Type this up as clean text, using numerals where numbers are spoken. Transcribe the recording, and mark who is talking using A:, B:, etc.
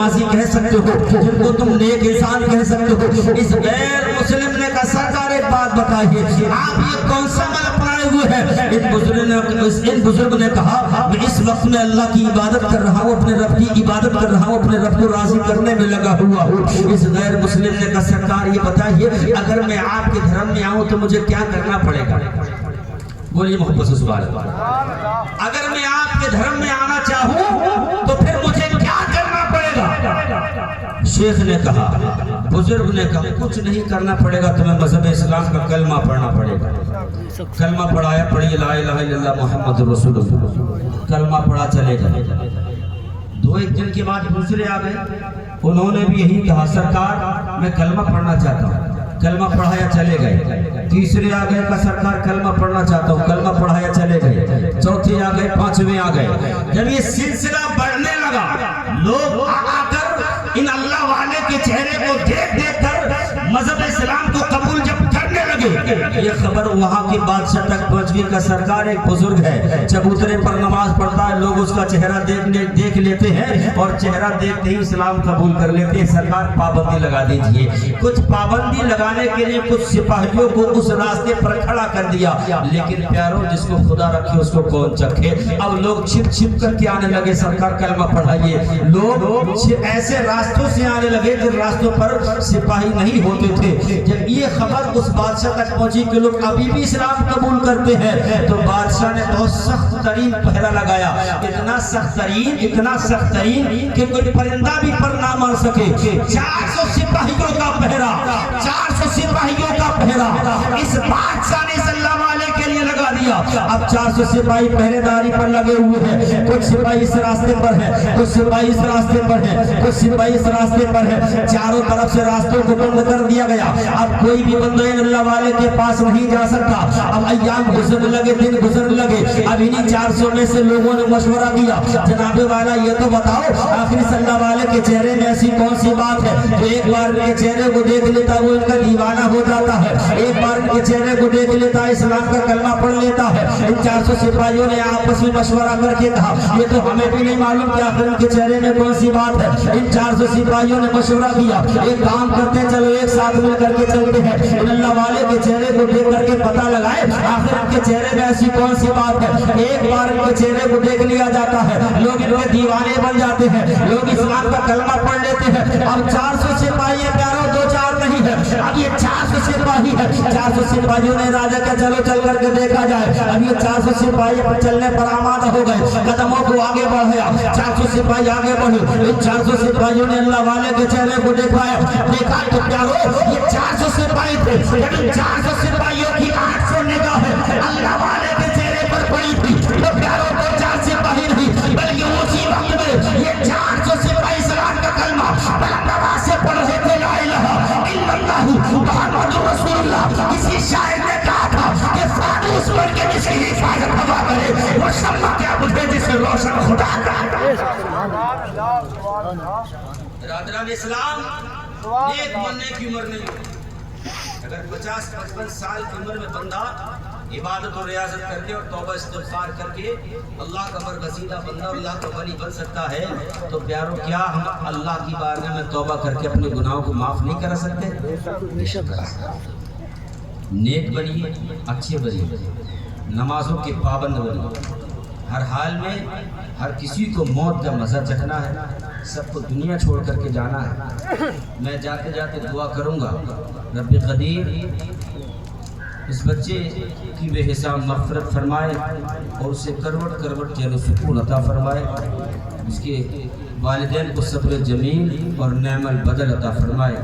A: राजी कह सकते हो, जिनको तुम नेक इंसान कह सकते हो। इस गैर मुस्लिम ने कहा सरकार एक बात बताइए, आप ये कौन सा अमल अपनाए हुए हैं? इन बुजुर्ग ने कहा मैं इस वक्त में अल्लाह की इबादत कर रहा हूँ, अपने रब की इबादत कर रहा हूँ, अपने रब को राजी करने में लगा हुआ हूँ। इस गैर मुस्लिम ने कहा सरकार ये बताइए अगर मैं आपके धर्म में आऊँ तो मुझे क्या करना पड़ेगा? बोलिए मोहब्बत से सुभान अल्लाह। अगर मैं आपके धर्म में आना चाहूँ तो फिर मुझे क्या करना पड़ेगा? शेख ने कहा, बुजुर्ग ने कहा कुछ नहीं करना पड़ेगा, तुम्हें मजहब इस्लाम का कलमा पढ़ना पड़ेगा। कलमा पढ़ाया, पढ़िए ला इलाहा इल्लल्लाह मुहम्मद रसूलुल्लाह। कलमा पढ़ा, चले गए। दो एक दिन के बाद दूसरे आ गए, उन्होंने भी यही कहा सरकार मैं कलमा पढ़ना चाहता हूँ। कलमा पढ़ाया, चले गए। तीसरे आ गए का सरकार कलमा पढ़ना चाहता हूँ, कलमा पढ़ाया, चले गए। चौथे आ गए, पांचवें आ गए। जब ये सिलसिला बढ़ने लगा, लोग आकर इन अल्लाह वाले के चेहरे को देख देख कर मजहब इस्लाम को कबूल जब करने लगे, ये खबर वहाँ के बादशाह तक पहुँच गई का सरकार एक बुजुर्ग है, चबूतरे पर नमाज पढ़ता है, लोग उसका चेहरा देख लेते हैं और चेहरा देखते ही इस्लाम कबूल कर लेते हैं। सरकार पाबंदी लगा दीजिए। कुछ पाबंदी लगाने के लिए कुछ सिपाहियों को उस रास्ते पर खड़ा कर दिया, लेकिन प्यारों जिसको खुदा रखे उसको कौन चखे। अब लोग छिप छिप करके आने लगे, सरकार कलमा पढ़ाइए। लोग ऐसे रास्तों से आने लगे जिन रास्तों पर सिपाही नहीं होते थे। जब ये खबर उस बादशाह तक पहुंची कि लोग अभी भी इस्लाम कबूल करते हैं, तो बादशाह ने बहुत सख्त तरीन पहरा लगाया। इतना सख्त तरीन कि कोई परिंदा भी पर ना मार सके। 400 सिपाहियों का पहरा, 400 सिपाहियों का पहरा इस बादशाह ने सल्लल्लाहु अलैहि के लिए लगा दिया। अब 400 सिपाही पहरेदारी पर लगे हुए हैं। कुछ सिपाही इस रास्ते पर है, कुछ सिपाही इस रास्ते पर है, कुछ सिपाही इस रास्ते पर है। चारों तरफ से रास्तों को बंद कर दिया गया। अब कोई भी बंदा अल्लाह वाले के पास नहीं जा सकता। अब अय्याम गुजरने लगे, दिन गुजरने लगे। अब इन्हीं 400 में से लोगों ने मशवरा किया, जनाबे वाला ये तो बताओ आखिर सल्लल्लाहु अलैहि के चेहरे में ऐसी कौन सी बात है जो एक बार के चेहरे को देख लेता वो इनका दीवाना हो जाता है, एक बार के चेहरे को देख लेता इस्लाम का कलमा पढ़ लेता है। इन 400 सिपाहियों ने आपस में मशवरा करके कहा ये तो हमें भी नहीं मालूम कि आखिर इनके चेहरे में कौन सी बात है। इन 400 सिपाहियों ने मशवरा किया, एक काम करते चलो एक साथ मिल करके चलते हैं, अल्लाह वाले के चेहरे को देख करके पता लगाए आखिर इनके चेहरे में ऐसी कौन सी बात है। एक बार इनके चेहरे को देख लिया जाता है, लोग इनके दीवाने बन जाते हैं, लोग इस्लाम का कलमा पढ़ लेते हैं। अब 400 सिपाही प्यारों, 2-4 नहीं है, अब ये 400 सिपाही है। 400 सिपाहियों ने राजा का चलो चल करके देखा जाए। अब ये 400 सिपाही पर चलने पर आमादा हो गए, कदमों को आगे बढ़ाया। 400 सिपाही आगे बढ़े। इन 400 सिपाहियों ने अल्लाह वाले के चेहरे को देखा तो प्यारो ये 400 सिपाही थे, लेकिन 400 सिपाहियों की 800 निगाहें अल्लाह वाले के चेहरे पर पड़ी थी। तो प्यारो 2-4 सिपाही नहीं बल्कि उसी वक्त में ये 400 सिपाही सलाम का कलमा बुलंद आवाज से पढ़ रहे थे, ला इलाहा इल्लल्लाहु मुहम्मदुर रसूलुल्लाह। इसी शायर ने कहा था कि फानूस बन के जिसकी हिफाजत हवा करे वो शम्मा क्या बुझे जिसे रोशन खुदा का। रादरान इस्लाम नेक बनने की उम्र नहीं होती। अगर 50-55 साल की उम्र में बंदा इबादत और रियाजत करके और तौबा इस्तिग़फ़ार करके अल्लाह का बरगज़ीदा बंदा अल्लाह का वली बन सकता है, तो प्यारो क्या हम अल्लाह की बारगाह में तौबा करके अपने गुनाहों को माफ़ नहीं करा सकते? नेक बनिए, अच्छे बनिए, नमाजों के पाबंद बनिए। हर हाल में हर किसी को मौत का मज़ा चखना है, सबको दुनिया छोड़ करके जाना है। मैं जाते जाते दुआ करूँगा रब्बे क़दीर इस बच्चे की बेहिसाब मग़फ़िरत फरमाए और उसे करवट करवट चैन सुकून अता फरमाए, उसके वालिदैन को सब्र जमील और नेमल बदल अता फरमाए।